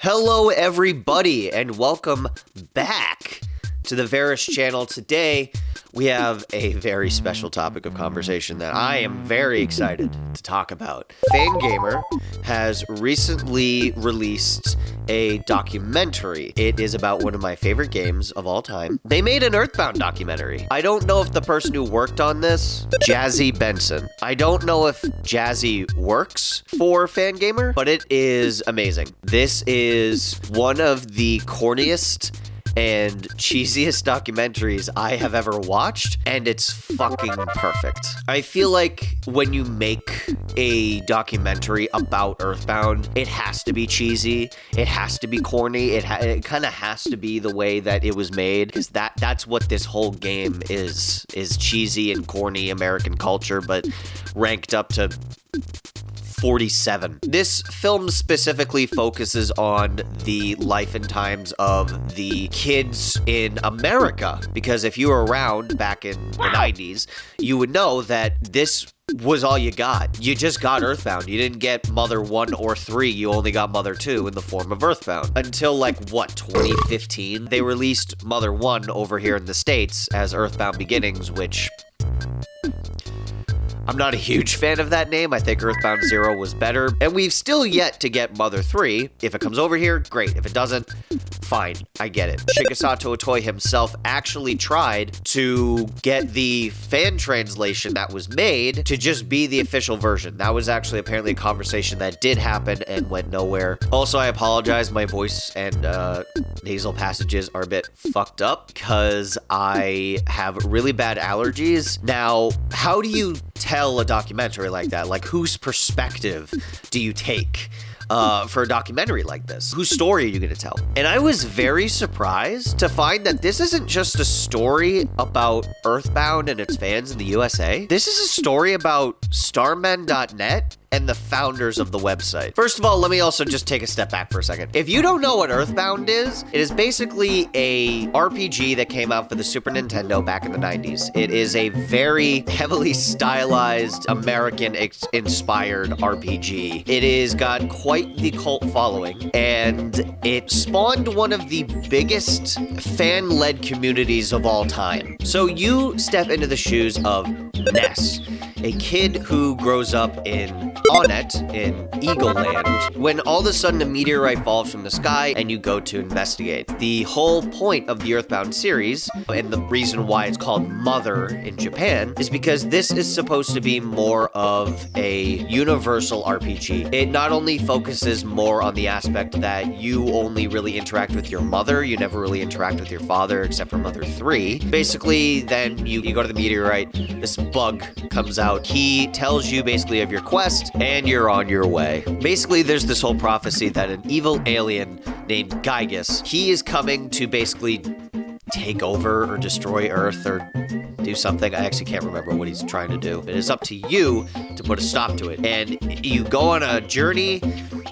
Hello everybody and welcome back to the Veras channel. Today we have a very special topic of conversation that I am very excited to talk about. Fangamer has recently released a documentary. It is about one of my favorite games of all time. They made an EarthBound documentary. I don't know if the person who worked on this, Jazzy Benson. I don't know if Jazzy works for Fangamer, but it is amazing. This is one of the corniest and cheesiest documentaries I have ever watched, and it's fucking perfect. I feel like when you make a documentary about EarthBound, it has to be cheesy, it has to be corny, it kind of has to be the way that it was made, because that's what this whole game is cheesy and corny American culture, but ranked up to 47. This film specifically focuses on the life and times of the kids in America, because if you were around back in the 90s, you would know that this was all you got. You just got EarthBound. You didn't get Mother 1 or 3, you only got Mother 2 in the form of EarthBound. Until 2015? They released Mother 1 over here in the States as EarthBound Beginnings, which I'm not a huge fan of that name. I think EarthBound 0 was better. And we've still yet to get Mother 3. If it comes over here, great. If it doesn't, fine. I get it. Shigesato Itoi himself actually tried to get the fan translation that was made to just be the official version. That was actually apparently a conversation that did happen and went nowhere. Also, I apologize. My voice and nasal passages are a bit fucked up because I have really bad allergies. Now, how do you tell a documentary like that? Like, whose perspective do you take for a documentary like this? Whose story are you going to tell? And I was very surprised to find that this isn't just a story about EarthBound and its fans in the USA. This is a story about starmen.net and the founders of the website. First of all, let me also just take a step back for a second. If you don't know what EarthBound is, it is basically a RPG that came out for the Super Nintendo back in the 90s. It is a very heavily stylized, American-inspired RPG. It has got quite the cult following, and it spawned one of the biggest fan-led communities of all time. So you step into the shoes of Ness, a kid who grows up in Onnet in Eagle Land, when all of a sudden a meteorite falls from the sky and you go to investigate. The whole point of the EarthBound series, and the reason why it's called Mother in Japan, is because this is supposed to be more of a universal RPG. It not only focuses more on the aspect that you only really interact with your mother, you never really interact with your father except for Mother 3. Basically, then you go to the meteorite, this bug comes out, he tells you basically of your quest, and you're on your way. Basically, there's this whole prophecy that an evil alien named Gygus, he is coming to basically take over or destroy Earth or do something. I actually can't remember what he's trying to do. It is up to you to put a stop to it. And you go on a journey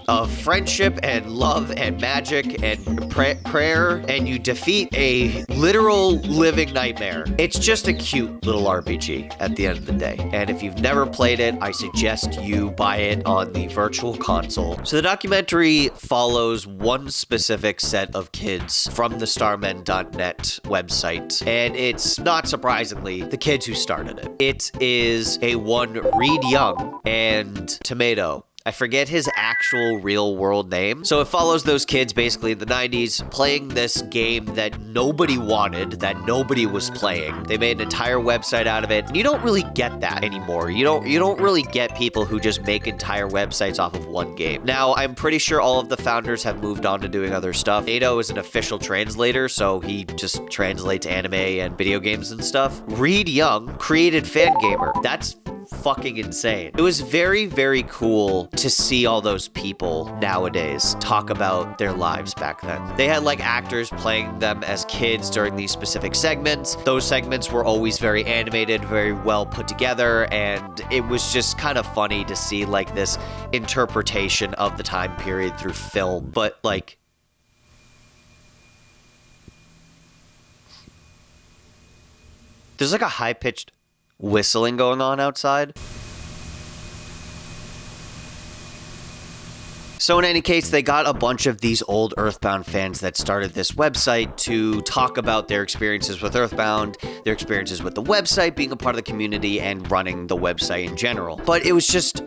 of friendship and love and magic and prayer, and you defeat a literal living nightmare. It's just a cute little RPG at the end of the day. And if you've never played it, I suggest you buy it on the virtual console. So the documentary follows one specific set of kids from the starmen.net website, and it's not surprisingly the kids who started it. It is a one Reed Young and Tomato. I forget his actual real world name. So it follows those kids basically in the 90s playing this game that nobody wanted, that nobody was playing. They made an entire website out of it. And you don't really get that anymore. You don't really get people who just make entire websites off of one game. Now, I'm pretty sure all of the founders have moved on to doing other stuff. Nato is an official translator, so he just translates anime and video games and stuff. Reed Young created Fangamer. That's fucking insane. It was very, very cool to see all those people nowadays talk about their lives back then. They had actors playing them as kids during these specific segments. Those segments were always very animated, very well put together, and it was just kind of funny to see this interpretation of the time period through film. But there's a high-pitched whistling going on outside. So in any case, they got a bunch of these old EarthBound fans that started this website to talk about their experiences with EarthBound, their experiences with the website, being a part of the community, and running the website in general. But it was just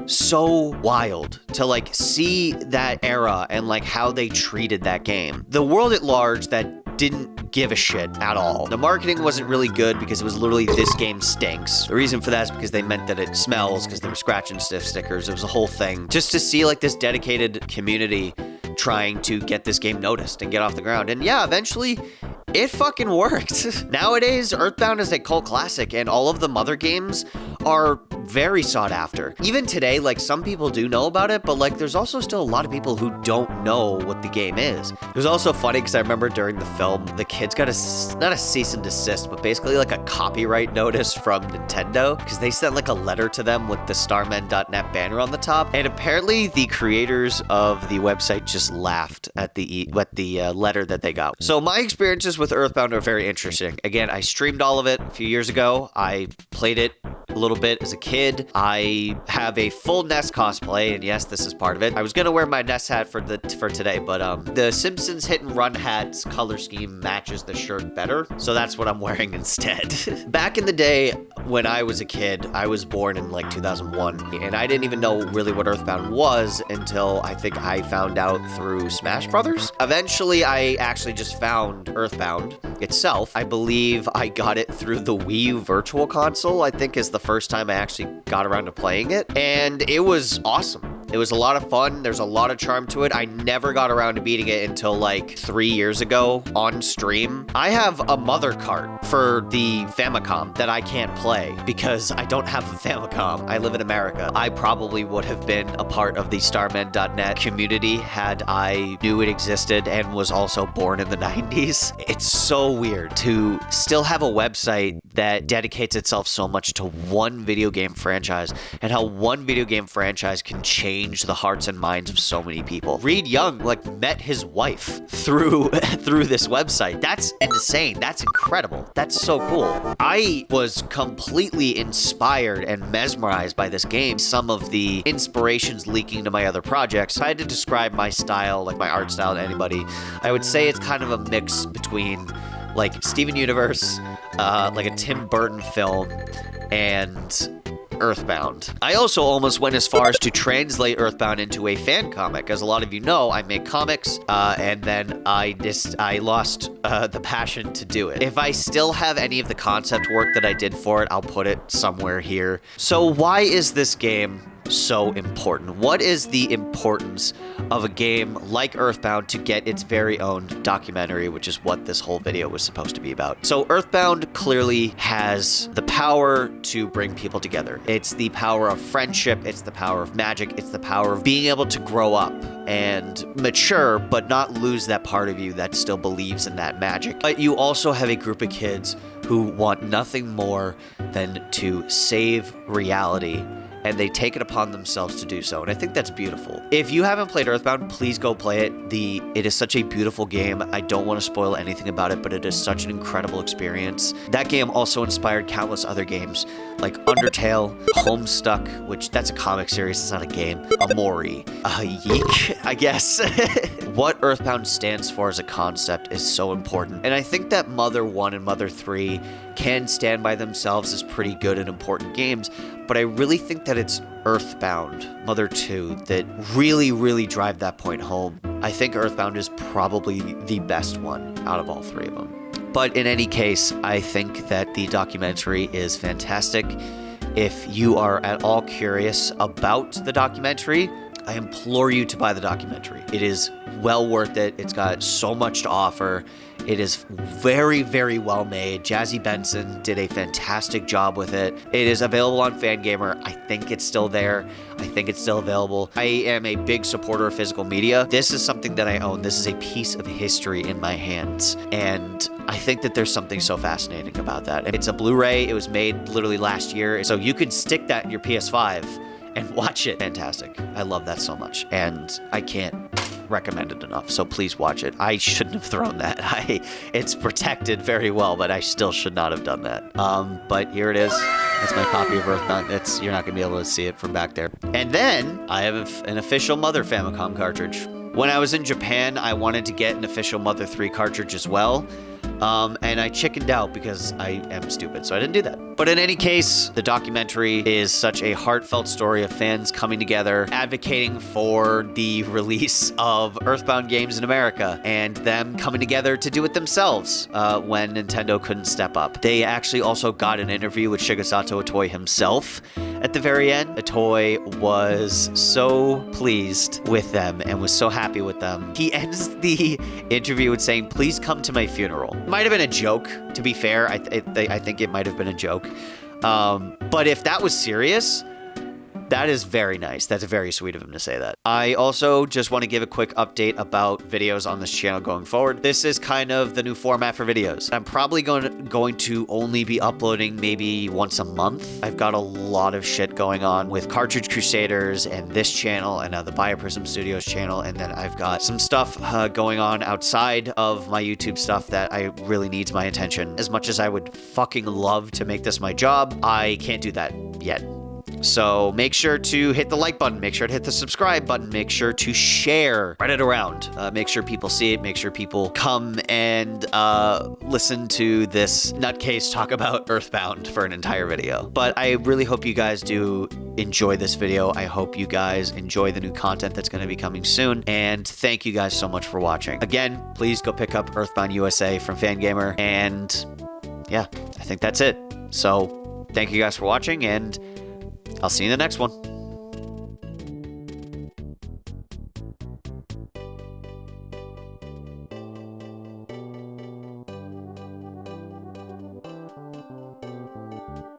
so wild to like see that era and like how they treated that game. The world at large that didn't give a shit at all. The marketing wasn't really good because it was literally, this game stinks. The reason for that is because they meant that it smells, because they were scratching stickers. It was a whole thing. Just to see like this dedicated community trying to get this game noticed and get off the ground. And yeah, eventually it fucking worked. Nowadays, EarthBound is a cult classic, and all of the Mother games are very sought after. Even today, like, some people do know about it, but like, there's also still a lot of people who don't know what the game is. It was also funny because I remember during the film, the kids got not a cease and desist, but basically like a copyright notice from Nintendo, because they sent like a letter to them with the starmen.net banner on the top, and apparently the creators of the website just laughed at the letter that they got. So my experiences with EarthBound are very interesting. Again, I streamed all of it a few years ago. I played it a little bit as a kid. I have a full Ness cosplay, and yes, this is part of it. I was gonna wear my Ness hat for today, but the Simpsons Hit and Run hat's color scheme matches the shirt better, so that's what I'm wearing instead. Back in the day when I was a kid, I was born in like 2001, and I didn't even know really what EarthBound was until I think I found out through Smash Brothers. Eventually, I actually just found EarthBound itself. I believe I got it through the Wii U Virtual Console, I think is the first time I actually got around to playing it, and it was awesome. It was a lot of fun. There's a lot of charm to it. I never got around to beating it until like 3 years ago on stream. I have a mother cart for the Famicom that I can't play because I don't have a Famicom. I live in America. I probably would have been a part of the starmen.net community had I knew it existed and was also born in the 90s. It's so weird to still have a website that dedicates itself so much to one video game franchise, and how one video game franchise can change the hearts and minds of so many people. Reed Young like met his wife through this website. That's insane. That's incredible. That's so cool. I was completely inspired and mesmerized by this game. Some of the inspirations leaking to my other projects. If I had to describe my style, like my art style to anybody, I would say it's kind of a mix between like Steven Universe, like a Tim Burton film, and EarthBound. I also almost went as far as to translate EarthBound into a fan comic. As a lot of you know, I make comics, and then I lost the passion to do it. If I still have any of the concept work that I did for it, I'll put it somewhere here. So why is this game so important? What is the importance of a game like EarthBound to get its very own documentary, which is what this whole video was supposed to be about? So EarthBound clearly has the power to bring people together. It's the power of friendship, it's the power of magic, it's the power of being able to grow up and mature, but not lose that part of you that still believes in that magic. But you also have a group of kids who want nothing more than to save reality, and they take it upon themselves to do so, and I think that's beautiful. If you haven't played EarthBound, please go play it. It is such a beautiful game. I don't want to spoil anything about it, but it is such an incredible experience. That game also inspired countless other games, like Undertale, Homestuck, which that's a comic series, it's not a game, Amori, Yeek, I guess. What EarthBound stands for as a concept is so important, and I think that Mother 1 and Mother 3 can stand by themselves as pretty good and important games, but I really think that it's EarthBound, Mother 2, that really, really drive that point home. I think EarthBound is probably the best one out of all three of them. But in any case, I think that the documentary is fantastic. If you are at all curious about the documentary, I implore you to buy the documentary. It is well worth it. It's got so much to offer. It is very, very well made. Jazzy Benson did a fantastic job with it. It is available on Fangamer. I think it's still there. I think it's still available. I am a big supporter of physical media. This is something that I own. This is a piece of history in my hands. And I think that there's something so fascinating about that. It's a Blu-ray. It was made literally last year. So you could stick that in your PS5 and watch it. Fantastic. I love that so much. And I can't recommended enough, so please watch it. I shouldn't have thrown that. It's protected very well, but I still should not have done that. But here it is. That's my copy of EarthBound. You're not going to be able to see it from back there. And then I have an official Mother Famicom cartridge. When I was in Japan, I wanted to get an official Mother 3 cartridge as well. And I chickened out because I am stupid, so I didn't do that. But in any case, the documentary is such a heartfelt story of fans coming together, advocating for the release of EarthBound games in America, and them coming together to do it themselves when Nintendo couldn't step up. They actually also got an interview with Shigesato Itoi himself at the very end. Itoi was so pleased with them and was so happy with them. He ends the interview with saying, "Please come to my funeral." Might have been a joke, to be fair. I think it might have been a joke. But if that was serious, that is very nice. That's very sweet of him to say that. I also just want to give a quick update about videos on this channel going forward. This is kind of the new format for videos. I'm probably going to only be uploading maybe once a month. I've got a lot of shit going on with Cartridge Crusaders and this channel and the Bioprism Studios channel. And then I've got some stuff going on outside of my YouTube stuff that I really needs my attention. As much as I would fucking love to make this my job, I can't do that yet. So make sure to hit the like button, make sure to hit the subscribe button, make sure to share, spread it around, make sure people see it, make sure people come and listen to this nutcase talk about EarthBound for an entire video. But I really hope you guys do enjoy this video. I hope you guys enjoy the new content that's going to be coming soon. And thank you guys so much for watching. Again, please go pick up EarthBound USA from Fangamer. And yeah, I think that's it. So thank you guys for watching, and I'll see you in the next one.